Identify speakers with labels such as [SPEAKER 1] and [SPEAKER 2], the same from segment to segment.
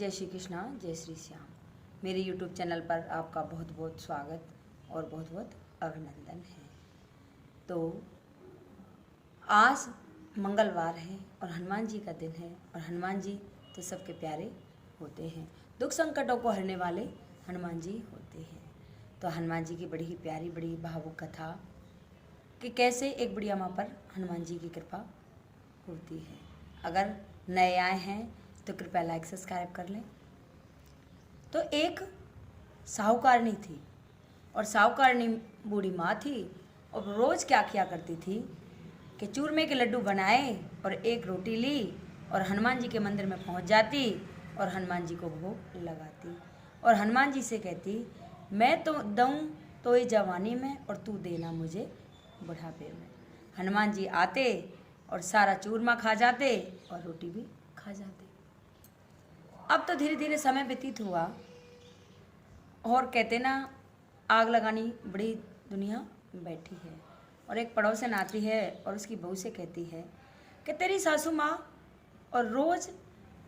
[SPEAKER 1] जय श्री कृष्णा, जय श्री श्याम। मेरे YouTube चैनल पर आपका बहुत बहुत स्वागत और बहुत बहुत अभिनंदन है। तो आज मंगलवार है और हनुमान जी का दिन है और हनुमान जी तो सबके प्यारे होते हैं। दुख संकटों को हरने वाले हनुमान जी होते हैं। तो हनुमान जी की बड़ी ही प्यारी, बड़ी भावुक कथा कि कैसे एक बुढ़िया माँ पर हनुमान जी की कृपा होती है। अगर नए आए हैं तो कृपया लाइक सब्सक्राइब कर लें। तो एक साहूकारनी थी और साहूकारनी बूढ़ी माँ थी और रोज़ क्या किया करती थी कि चूरमे के लड्डू बनाए और एक रोटी ली और हनुमान जी के मंदिर में पहुंच जाती और हनुमान जी को भोग लगाती और हनुमान जी से कहती, मैं तो दूँ तो ये जवानी में और तू देना मुझे बुढ़ापे में। हनुमान जी आते और सारा चूरमा खा जाते और रोटी भी खा जाते। अब तो धीरे धीरे समय व्यतीत हुआ और कहते ना, आग लगानी बड़ी दुनिया बैठी है। और एक पड़ोसन आती है और उसकी बहू से कहती है कि तेरी सासू माँ और रोज़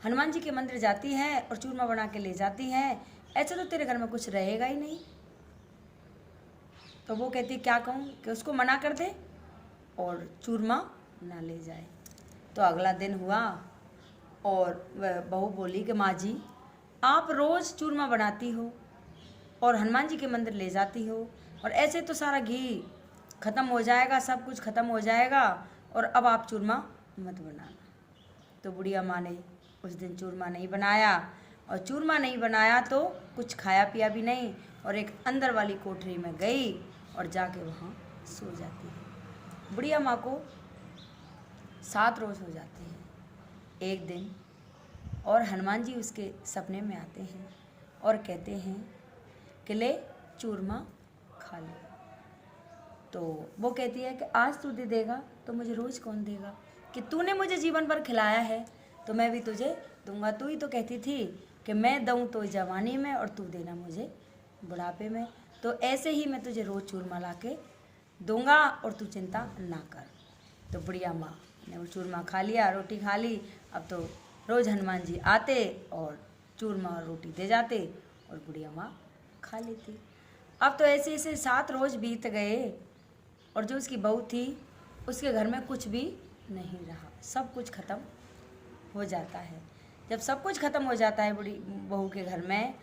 [SPEAKER 1] हनुमान जी के मंदिर जाती है और चूरमा बना के ले जाती है, ऐसा तो तेरे घर में कुछ रहेगा ही नहीं। तो वो कहती, क्या कहूँ कि उसको मना कर दे और चूरमा ना ले जाए। तो अगला दिन हुआ और वह बहू बोली कि माँ जी, आप रोज़ चूरमा बनाती हो और हनुमान जी के मंदिर ले जाती हो और ऐसे तो सारा घी ख़त्म हो जाएगा, सब कुछ ख़त्म हो जाएगा और अब आप चूरमा मत बनाना। तो बुढ़िया माँ ने उस दिन चूरमा नहीं बनाया और चूरमा नहीं बनाया तो कुछ खाया पिया भी नहीं और एक अंदर वाली कोठरी में गई और जाके वहाँ सो जाती है। बुढ़िया माँ को 7 रोज़ हो जाते हैं। एक दिन और हनुमान जी उसके सपने में आते हैं और कहते हैं कि ले चूरमा खा ले। तो वो कहती है कि आज तू दे देगा तो मुझे रोज़ कौन देगा, कि तूने मुझे जीवन भर खिलाया है तो मैं भी तुझे दूंगा। तू ही तो कहती थी कि मैं दूँ तो जवानी में और तू देना मुझे बुढ़ापे में, तो ऐसे ही मैं तुझे रोज़ चूरमा ला के दूँगा और तू चिंता ना कर। तो बुढ़िया माँ ने वो चूरमा खा लिया, रोटी खा ली। अब तो रोज़ हनुमान जी आते और चूरमा और रोटी दे जाते और बुढ़िया माँ खा लेती। अब तो ऐसे ऐसे 7 रोज़ बीत गए और जो उसकी बहू थी उसके घर में कुछ भी नहीं रहा, सब कुछ ख़त्म हो जाता है। जब सब कुछ ख़त्म हो जाता है बूढ़ी बहू के घर में,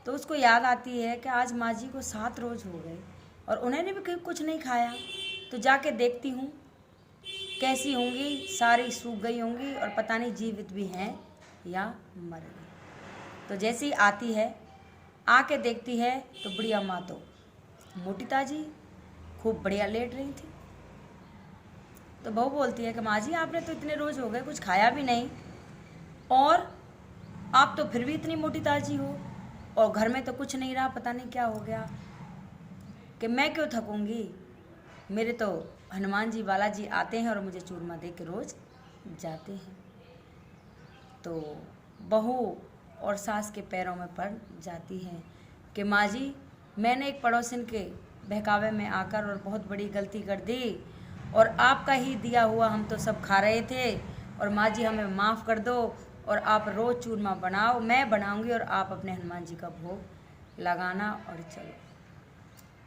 [SPEAKER 1] तो उसको याद आती है कि आज माँ जी को 7 रोज़ हो गए और उन्होंने भी कुछ नहीं खाया। तो जाके देखती हूँ कैसी होंगी, सारी सूख गई होंगी और पता नहीं जीवित भी हैं या मर गई। तो जैसी आती है, आके देखती है तो बुढ़िया माँ तो मोटी ताजी खूब बढ़िया लेट रही थी। तो बहू बोलती है कि माँ जी, आपने तो इतने रोज़ हो गए कुछ खाया भी नहीं और आप तो फिर भी इतनी मोटी ताजी हो और घर में तो कुछ नहीं रहा, पता नहीं क्या हो गया, कि मैं क्यों थकूंगी। मेरे तो हनुमान जी बालाजी आते हैं और मुझे चूरमा दे के रोज़ जाते हैं। तो बहू और सास के पैरों में पड़ जाती है कि माँ जी, मैंने एक पड़ोसन के बहकावे में आकर और बहुत बड़ी गलती कर दी और आपका ही दिया हुआ हम तो सब खा रहे थे और माँ जी हमें माफ़ कर दो और आप रोज़ चूरमा बनाओ, मैं बनाऊंगी और आप अपने हनुमान जी का भोग लगाना और चलो।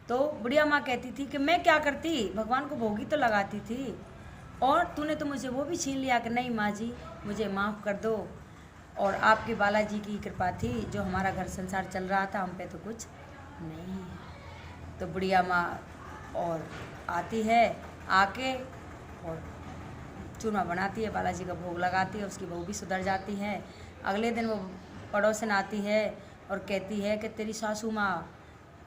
[SPEAKER 1] तो बुढ़िया माँ कहती थी कि मैं क्या करती, भगवान को भोगी तो लगाती थी और तूने तो मुझे वो भी छीन लिया कि नहीं माँ जी मुझे माफ़ कर दो और आपके बालाजी की कृपा थी, जो हमारा घर संसार चल रहा था, हम पे तो कुछ नहीं है। तो बुढ़िया माँ और आती है, आके और चूरमा बनाती है, बालाजी का भोग लगाती है, उसकी बहू भी सुधर जाती है। अगले दिन वो पड़ोसन आती है और कहती है कि तेरी सासू माँ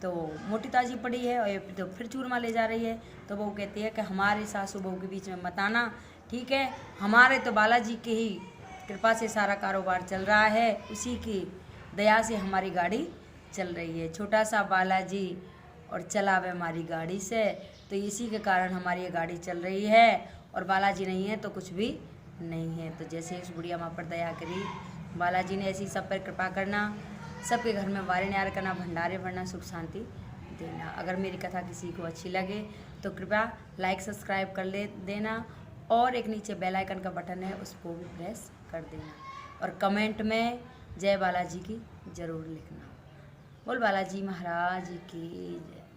[SPEAKER 1] तो मोटी ताजी पड़ी है और ये तो फिर चूरमा ले जा रही है। तो वो कहती है कि हमारे सासू बहू के बीच में मत आना, ठीक है, हमारे तो बालाजी की ही कृपा से सारा कारोबार चल रहा है, उसी की दया से हमारी गाड़ी चल रही है। छोटा सा बालाजी और चलावे हमारी गाड़ी से, तो इसी के कारण हमारी ये गाड़ी चल रही है और बालाजी नहीं है तो कुछ भी नहीं है। तो जैसे उस बुढ़िया माँ पर दया करी बालाजी ने, ऐसी सब पर कृपा करना, सबके घर में वारे न्यार करना, भंडारे भरना, सुख शांति देना। अगर मेरी कथा किसी को अच्छी लगे तो कृपया लाइक सब्सक्राइब कर देना और एक नीचे बेल आइकन का बटन है उसको भी प्रेस कर देना और कमेंट में जय बालाजी की ज़रूर लिखना। बोल बालाजी महाराज की जय।